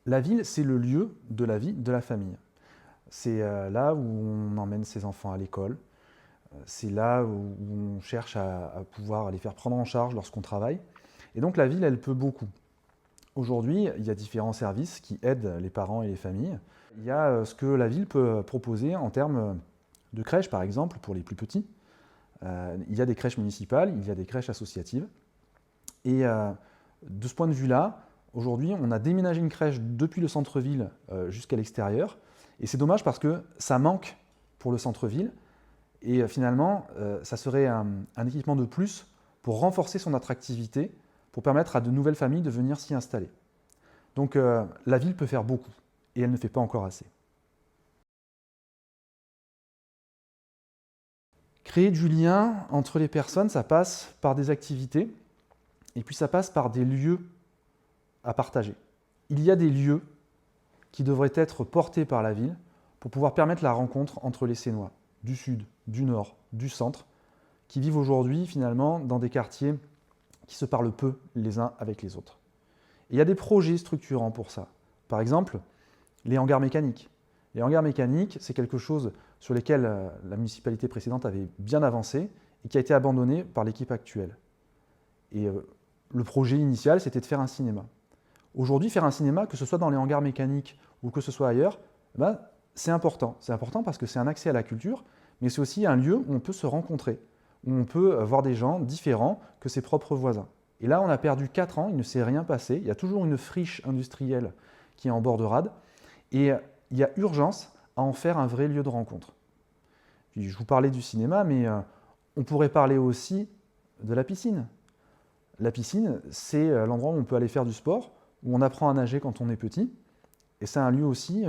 La ville, c'est le lieu de la vie de la famille. C'est là où on emmène ses enfants à l'école. C'est là où on cherche à pouvoir les faire prendre en charge lorsqu'on travaille. Et donc la ville, elle peut beaucoup. Aujourd'hui, il y a différents services qui aident les parents et les familles. Il y a ce que la ville peut proposer en termes de crèches, par exemple, pour les plus petits. Il y a des crèches municipales, il y a des crèches associatives. Et de ce point de vue-là, aujourd'hui, on a déménagé une crèche depuis le centre-ville jusqu'à l'extérieur. Et c'est dommage parce que ça manque pour le centre-ville. Et finalement, ça serait un équipement de plus pour renforcer son attractivité, pour permettre à de nouvelles familles de venir s'y installer. Donc la ville peut faire beaucoup, et elle ne fait pas encore assez. Créer du lien entre les personnes, ça passe par des activités, et puis ça passe par des lieux à partager. Il y a des lieux qui devraient être portés par la ville pour pouvoir permettre la rencontre entre les Sénois, du sud, du nord, du centre, qui vivent aujourd'hui finalement dans des quartiers qui se parlent peu les uns avec les autres. Et il y a des projets structurants pour ça. Par exemple, les hangars mécaniques. Les hangars mécaniques, c'est quelque chose sur lequel la municipalité précédente avait bien avancé et qui a été abandonné par l'équipe actuelle. Et le projet initial, c'était de faire un cinéma. Aujourd'hui, faire un cinéma, que ce soit dans les hangars mécaniques ou que ce soit ailleurs, c'est important. C'est important parce que c'est un accès à la culture, mais c'est aussi un lieu où on peut se rencontrer, où on peut voir des gens différents que ses propres voisins. Et là, on a perdu 4 ans, il ne s'est rien passé. Il y a toujours une friche industrielle qui est en bord de rade. Et il y a urgence à en faire un vrai lieu de rencontre. Puis, je vous parlais du cinéma, mais on pourrait parler aussi de la piscine. La piscine, c'est l'endroit où on peut aller faire du sport, où on apprend à nager quand on est petit. Et c'est un lieu aussi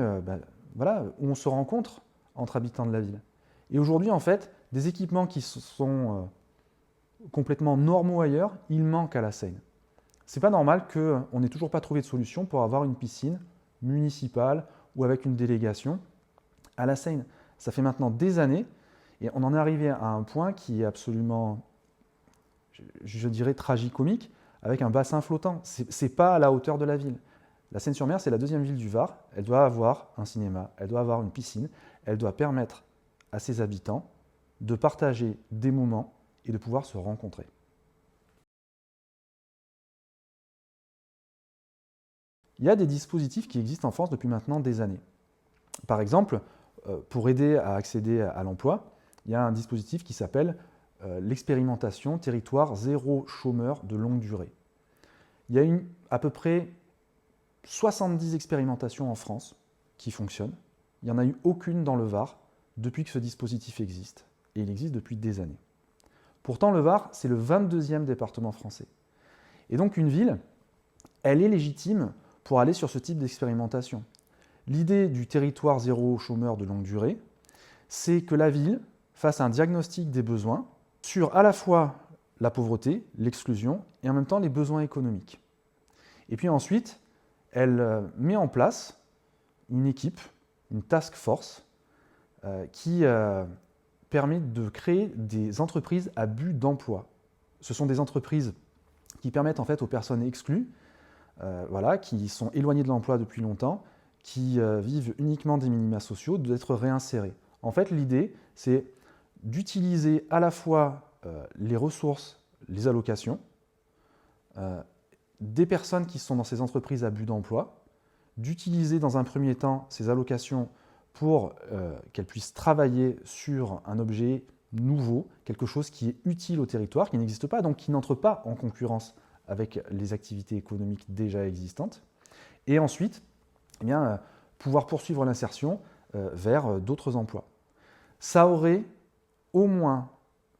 voilà, où on se rencontre entre habitants de la ville. Et aujourd'hui, en fait, des équipements qui sont complètement normaux ailleurs, ils manquent à la Seine. C'est pas normal qu'on n'ait toujours pas trouvé de solution pour avoir une piscine municipale ou avec une délégation à la Seine. Ça fait maintenant des années et on en est arrivé à un point qui est absolument, je dirais, tragicomique, avec un bassin flottant. C'est pas à la hauteur de la ville. La Seine-sur-Mer, c'est la deuxième ville du Var. Elle doit avoir un cinéma, elle doit avoir une piscine, elle doit permettre à ses habitants de partager des moments et de pouvoir se rencontrer. Il y a des dispositifs qui existent en France depuis maintenant des années. Par exemple, pour aider à accéder à l'emploi, il y a un dispositif qui s'appelle l'expérimentation territoire zéro chômeur de longue durée. Il y a à peu près 70 expérimentations en France qui fonctionnent. Il n'y en a eu aucune dans le Var depuis que ce dispositif existe. Et il existe depuis des années. Pourtant, le Var, c'est le 22e département français. Et donc une ville, elle est légitime pour aller sur ce type d'expérimentation. L'idée du territoire zéro chômeur de longue durée, c'est que la ville fasse un diagnostic des besoins sur à la fois la pauvreté, l'exclusion et en même temps les besoins économiques. Et puis ensuite, elle met en place une équipe, une task force, qui permet de créer des entreprises à but d'emploi. Ce sont des entreprises qui permettent en fait aux personnes exclues, voilà, qui sont éloignées de l'emploi depuis longtemps, qui vivent uniquement des minima sociaux, d'être réinsérées. En fait, l'idée, c'est d'utiliser à la fois les ressources, les allocations, des personnes qui sont dans ces entreprises à but d'emploi, d'utiliser dans un premier temps ces allocations pour qu'elles puissent travailler sur un objet nouveau, quelque chose qui est utile au territoire, qui n'existe pas, donc qui n'entre pas en concurrence avec les activités économiques déjà existantes. Et ensuite, eh bien, pouvoir poursuivre l'insertion vers d'autres emplois. Ça aurait au moins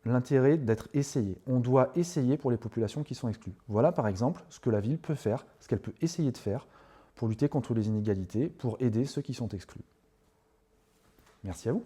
l'intérêt d'être essayé. On doit essayer pour les populations qui sont exclues. Voilà par exemple ce que la ville peut faire, ce qu'elle peut essayer de faire pour lutter contre les inégalités, pour aider ceux qui sont exclus. Merci à vous.